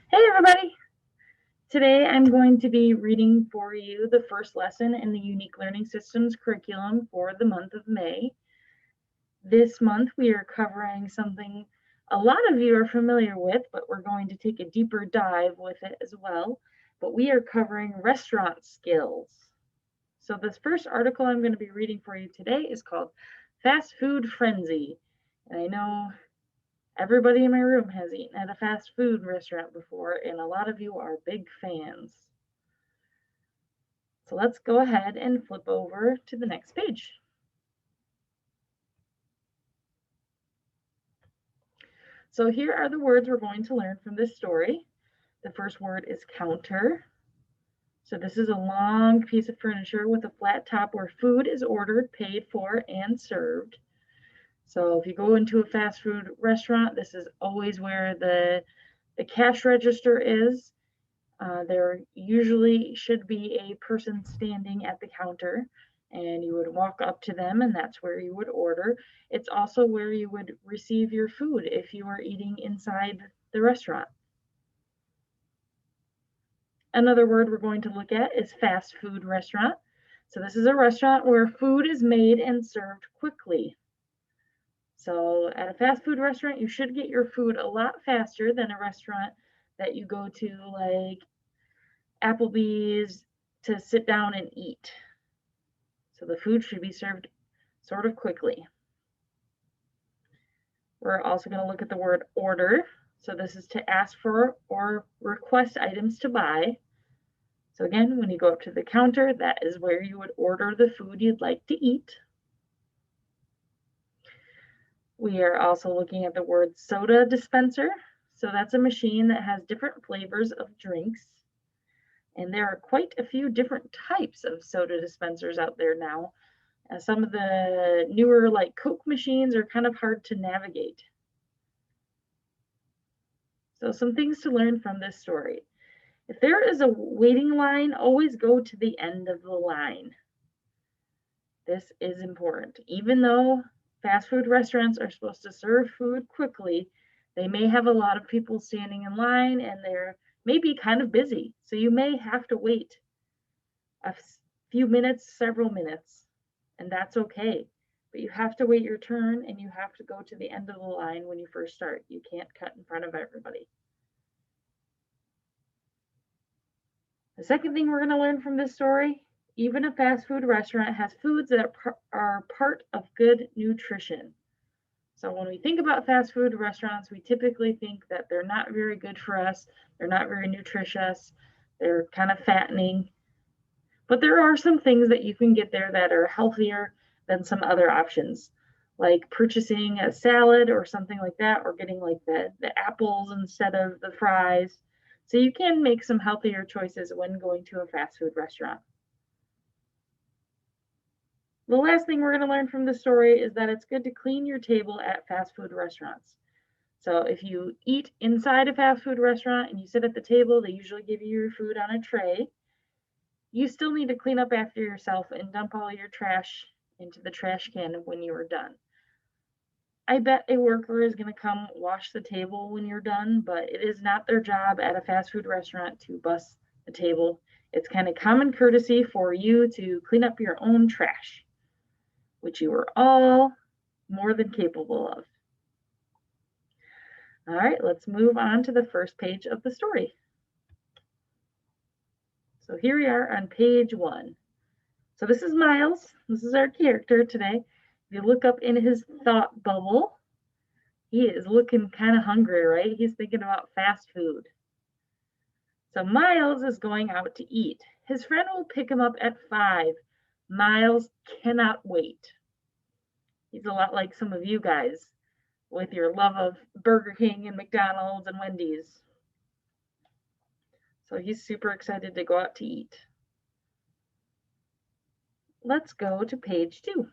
Hey everybody! Today I'm going to be reading for you the first lesson in the Unique Learning Systems curriculum for the month of May. This month we are covering something a lot of you are familiar with, but we're going to take a deeper dive with it as well. But we are covering restaurant skills. So this first article I'm going to be reading for you today is called Fast Food Frenzy. And I know everybody in my room has eaten at a fast food restaurant before, and a lot of you are big fans. So let's go ahead and flip over to the next page. So here are the words we're going to learn from this story. The first word is counter. So this is a long piece of furniture with a flat top where food is ordered, paid for, and served. So if you go into a fast food restaurant, this is always where the cash register is. There usually should be a person standing at the counter, and you would walk up to them, and that's where you would order. It's also where you would receive your food if you are eating inside the restaurant. Another word we're going to look at is fast food restaurant. So this is a restaurant where food is made and served quickly. So at a fast food restaurant, you should get your food a lot faster than a restaurant that you go to, like Applebee's, to sit down and eat. So the food should be served sort of quickly. We're also going to look at the word order. So this is to ask for or request items to buy. So again, when you go up to the counter, that is where you would order the food you'd like to eat. We are also looking at the word soda dispenser. So that's a machine that has different flavors of drinks. And there are quite a few different types of soda dispensers out there now. Some of the newer, like Coke machines, are kind of hard to navigate. So some things to learn from this story. If there is a waiting line, always go to the end of the line. This is important. Even though fast food restaurants are supposed to serve food quickly, they may have a lot of people standing in line, and they're maybe kind of busy. So you may have to wait a few minutes, several minutes, and that's okay. But you have to wait your turn, and you have to go to the end of the line when you first start. You can't cut in front of everybody. The second thing we're going to learn from this story, even a fast food restaurant has foods that are part of good nutrition. So when we think about fast food restaurants, we typically think that they're not very good for us, they're not very nutritious, they're kind of fattening. But there are some things that you can get there that are healthier than some other options, like purchasing a salad or something like that, or getting like the apples instead of the fries. So you can make some healthier choices when going to a fast food restaurant. The last thing we're going to learn from the story is that it's good to clean your table at fast food restaurants. So if you eat inside a fast food restaurant and you sit at the table, they usually give you your food on a tray. You still need to clean up after yourself and dump all your trash into the trash can when you are done. I bet a worker is going to come wash the table when you're done, but it is not their job at a fast food restaurant to bus the table. It's kind of common courtesy for you to clean up your own trash, which you are all more than capable of. All right, let's move on to the first page of the story. So here we are on page 1. So this is Miles. This is our character today. If you look up in his thought bubble, he is looking kind of hungry, right? He's thinking about fast food. So Miles is going out to eat. His friend will pick him up at 5. Miles cannot wait. He's a lot like some of you guys with your love of Burger King and McDonald's and Wendy's. So he's super excited to go out to eat. Let's go to page 2.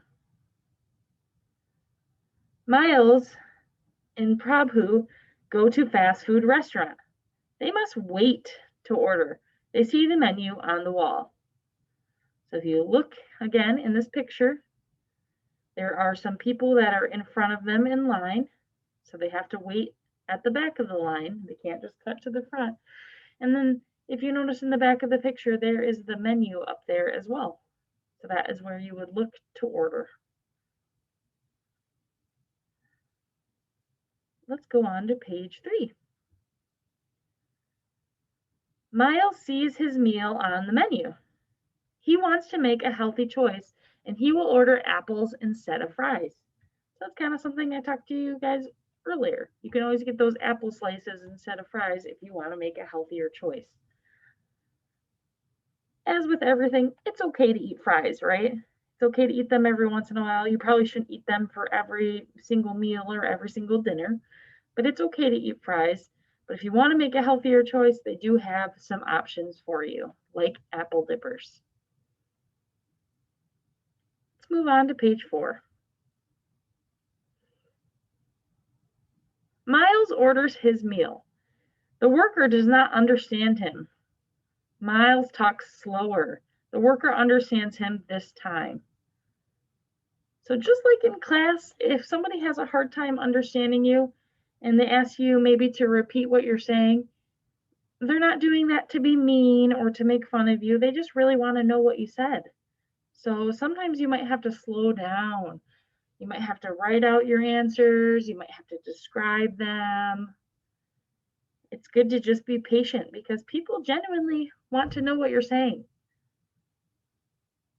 Miles and Prabhu go to fast food restaurant. They must wait to order. They see the menu on the wall. So if you look again in this picture, there are some people that are in front of them in line. So they have to wait at the back of the line. They can't just cut to the front. And then if you notice in the back of the picture, there is the menu up there as well. So that is where you would look to order. Let's go on to page 3. Miles sees his meal on the menu. He wants to make a healthy choice, and he will order apples instead of fries. So that's kind of something I talked to you guys earlier. You can always get those apple slices instead of fries if you want to make a healthier choice. As with everything, it's okay to eat fries, right? It's okay to eat them every once in a while. You probably shouldn't eat them for every single meal or every single dinner, but it's okay to eat fries. But if you want to make a healthier choice, they do have some options for you, like apple dippers. Let's move on to page 4. Miles orders his meal. The worker does not understand him. Miles talks slower. The worker understands him this time. So just like in class, if somebody has a hard time understanding you and they ask you maybe to repeat what you're saying, they're not doing that to be mean or to make fun of you. They just really want to know what you said. So sometimes you might have to slow down. You might have to write out your answers. You might have to describe them. It's good to just be patient because people genuinely want to know what you're saying.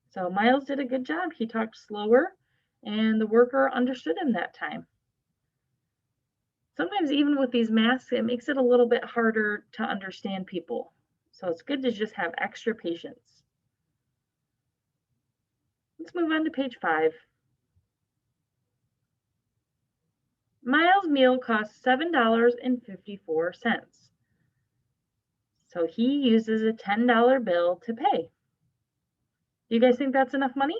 So Miles did a good job. He talked slower and the worker understood him that time. Sometimes even with these masks, it makes it a little bit harder to understand people. So it's good to just have extra patience. Let's move on to page 5. Miles' meal costs $7.54. So he uses a $10 bill to pay. Do you guys think that's enough money?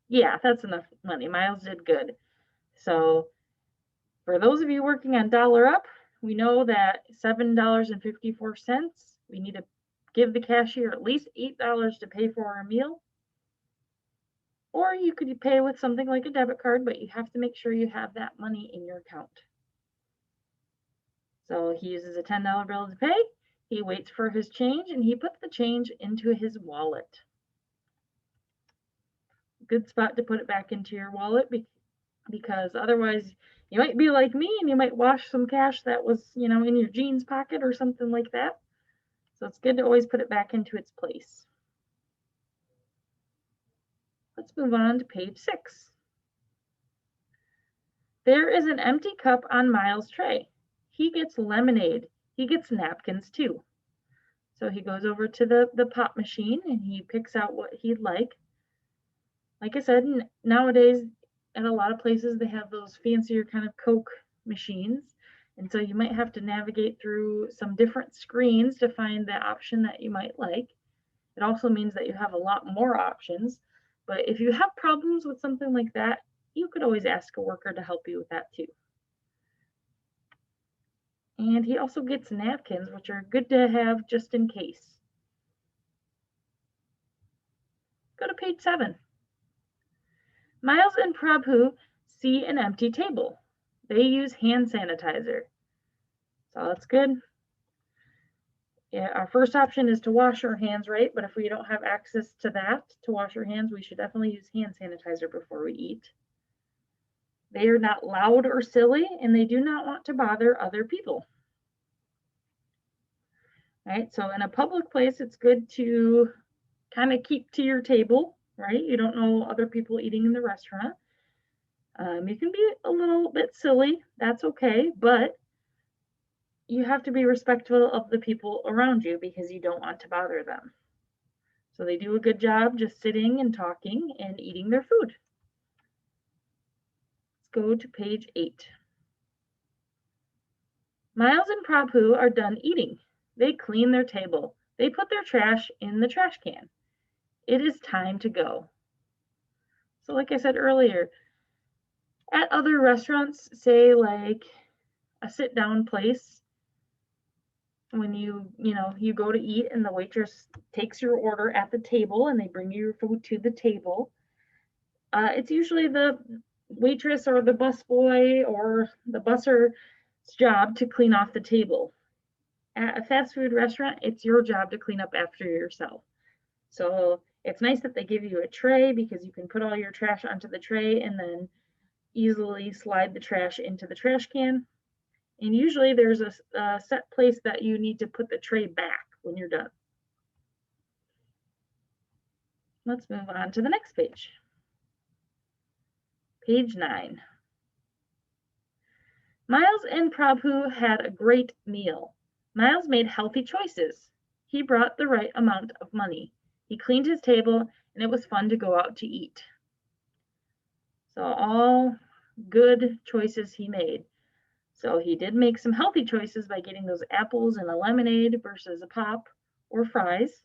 Yeah, that's enough money. Miles did good. So for those of you working on Dollar Up, we know that $7.54, we need to give the cashier at least $8 to pay for our meal. Or you could pay with something like a debit card, but you have to make sure you have that money in your account. So he uses a $10 bill to pay. He waits for his change and he puts the change into his wallet. Good spot to put it back into your wallet because otherwise you might be like me and you might wash some cash that was, in your jeans pocket or something like that. So it's good to always put it back into its place. Let's move on to page 6. There is an empty cup on Miles' tray. He gets lemonade. He gets napkins too. So he goes over to the pop machine and he picks out what he'd like. Like I said, nowadays at a lot of places they have those fancier kind of Coke machines. And so you might have to navigate through some different screens to find the option that you might like. It also means that you have a lot more options. But if you have problems with something like that, you could always ask a worker to help you with that too. And he also gets napkins, which are good to have just in case. Go to page 7. Miles and Prabhu see an empty table. They use hand sanitizer. So that's good. Yeah, our first option is to wash our hands, right? But if we don't have access to that, to wash our hands, we should definitely use hand sanitizer before we eat. They are not loud or silly, and they do not want to bother other people. Right? So in a public place, it's good to kind of keep to your table, right? You don't know other people eating in the restaurant. You can be a little bit silly, that's okay, but you have to be respectful of the people around you because you don't want to bother them. So they do a good job just sitting and talking and eating their food. Let's go to page 8. Miles and Prabhu are done eating. They clean their table. They put their trash in the trash can. It is time to go. So like I said earlier, at other restaurants, say like a sit-down place, when you go to eat and the waitress takes your order at the table and they bring you your food to the table. It's usually the waitress or the busboy or the busser's job to clean off the table. At a fast food restaurant, it's your job to clean up after yourself. So it's nice that they give you a tray because you can put all your trash onto the tray and then easily slide the trash into the trash can. And usually there's a set place that you need to put the tray back when you're done. Let's move on to the next page. Page 9. Miles and Prabhu had a great meal. Miles made healthy choices. He brought the right amount of money. He cleaned his table, and it was fun to go out to eat. So all good choices he made. So he did make some healthy choices by getting those apples and a lemonade versus a pop or fries.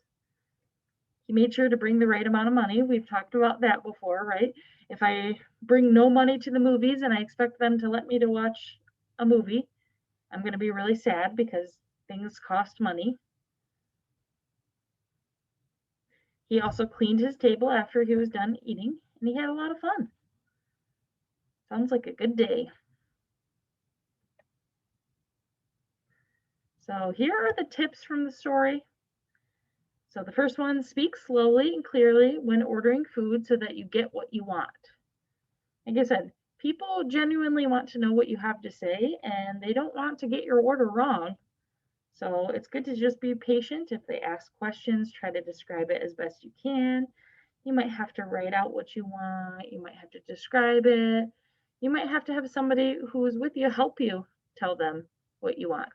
He made sure to bring the right amount of money. We've talked about that before, right? If I bring no money to the movies and I expect them to let me to watch a movie, I'm going to be really sad because things cost money. He also cleaned his table after he was done eating, and he had a lot of fun. Sounds like a good day. So here are the tips from the story. So the first one, speak slowly and clearly when ordering food so that you get what you want. Like I said, people genuinely want to know what you have to say, and they don't want to get your order wrong. So it's good to just be patient. If they ask questions, try to describe it as best you can. You might have to write out what you want. You might have to describe it. You might have to have somebody who is with you help you tell them what you want.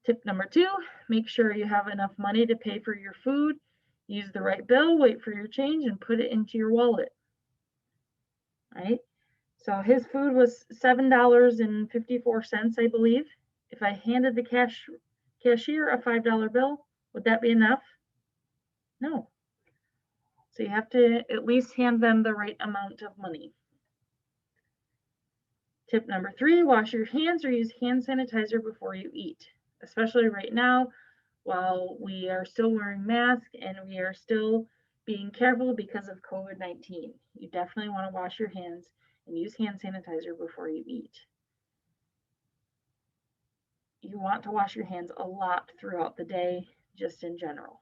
Tip number 2, make sure you have enough money to pay for your food. Use the right bill, wait for your change, and put it into your wallet. Right? So his food was $7.54, I believe. If I handed the cashier a $5 bill, would that be enough? No. So you have to at least hand them the right amount of money. Tip number 3, wash your hands or use hand sanitizer before you eat, especially right now while we are still wearing masks and we are still being careful because of COVID-19. You definitely want to wash your hands and use hand sanitizer before you eat. You want to wash your hands a lot throughout the day, just in general,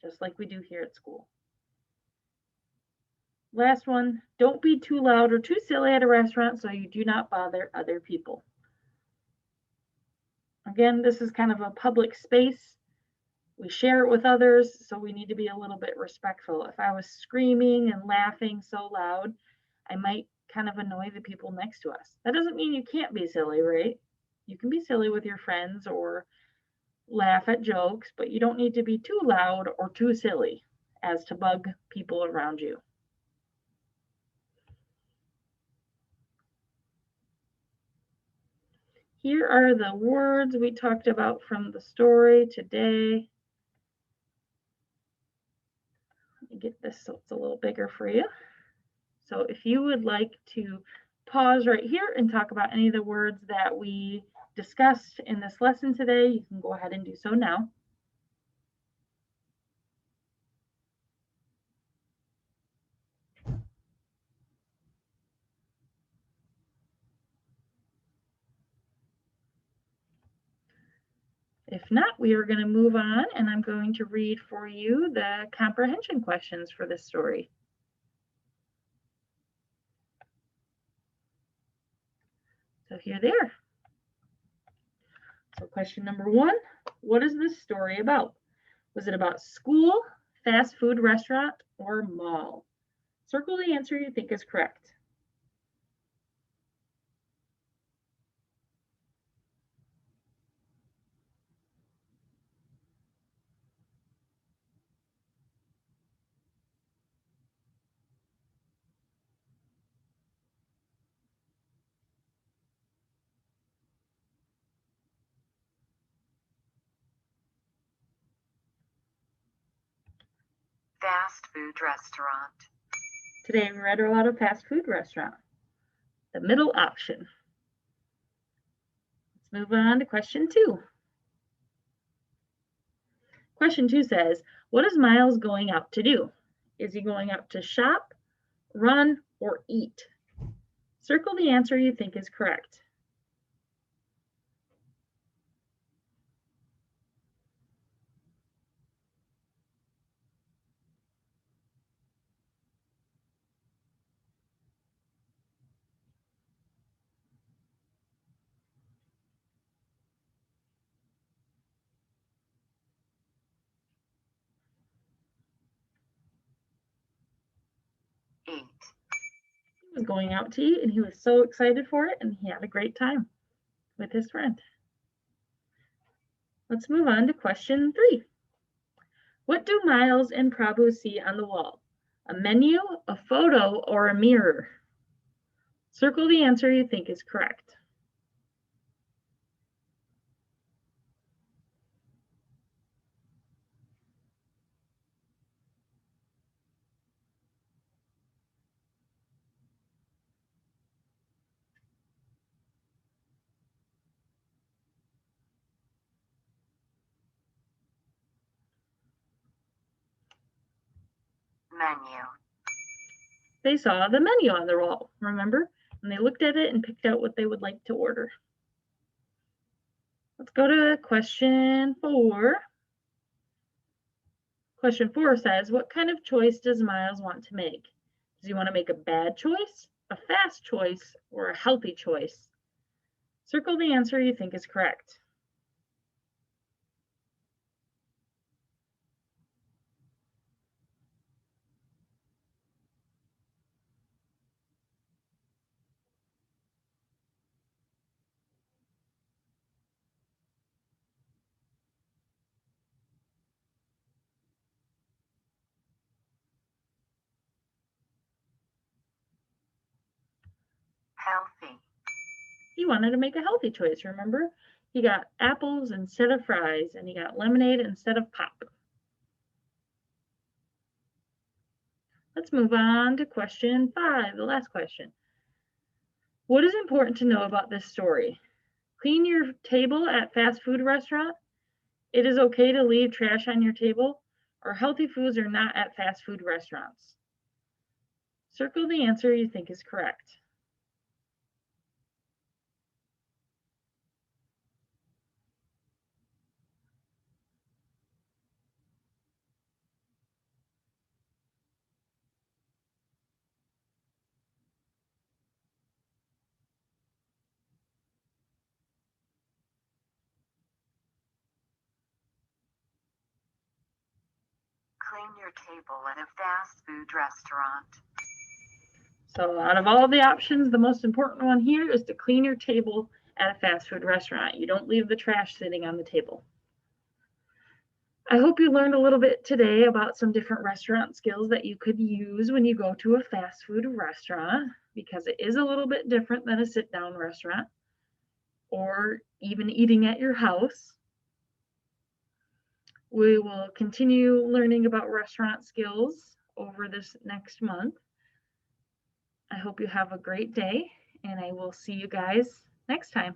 just like we do here at school. Last one, don't be too loud or too silly at a restaurant so you do not bother other people. Again, this is kind of a public space. We share it with others, so we need to be a little bit respectful. If I was screaming and laughing so loud, I might kind of annoy the people next to us. That doesn't mean you can't be silly, right? You can be silly with your friends or laugh at jokes, but you don't need to be too loud or too silly as to bug people around you. Here are the words we talked about from the story today. Let me get this so it's a little bigger for you. So if you would like to pause right here and talk about any of the words that we discussed in this lesson today, you can go ahead and do so now. If not, we are going to move on, and I'm going to read for you the comprehension questions for this story. So here they are. So question number 1, what is this story about? Was it about school, fast food restaurant, or mall? Circle the answer you think is correct. Fast food restaurant. Today we read about a fast food restaurant. The middle option. Let's move on to question 2. Question 2 says, what is Miles going out to do? Is he going out to shop, run, or eat? Circle the answer you think is correct. Eat. He was going out to eat and he was so excited for it and he had a great time with his friend. Let's move on to question 3. What do Miles and Prabhu see on the wall? A menu, a photo, or a mirror? Circle the answer you think is correct. Menu. They saw the menu on the wall, remember? And they looked at it and picked out what they would like to order. Let's go to question 4. Question 4 says, what kind of choice does Miles want to make? Does he want to make a bad choice, a fast choice, or a healthy choice? Circle the answer you think is correct. Healthy. He wanted to make a healthy choice, remember? He got apples instead of fries, and he got lemonade instead of pop. Let's move on to question 5, the last question. What is important to know about this story? Clean your table at fast food restaurant. It is okay to leave trash on your table, or healthy foods are not at fast food restaurants. Circle the answer you think is correct. Clean your table at a fast food restaurant. So out of all the options, the most important one here is to clean your table at a fast food restaurant. You don't leave the trash sitting on the table. I hope you learned a little bit today about some different restaurant skills that you could use when you go to a fast food restaurant, because it is a little bit different than a sit-down restaurant or even eating at your house. We will continue learning about restaurant skills over this next month. I hope you have a great day, and I will see you guys next time.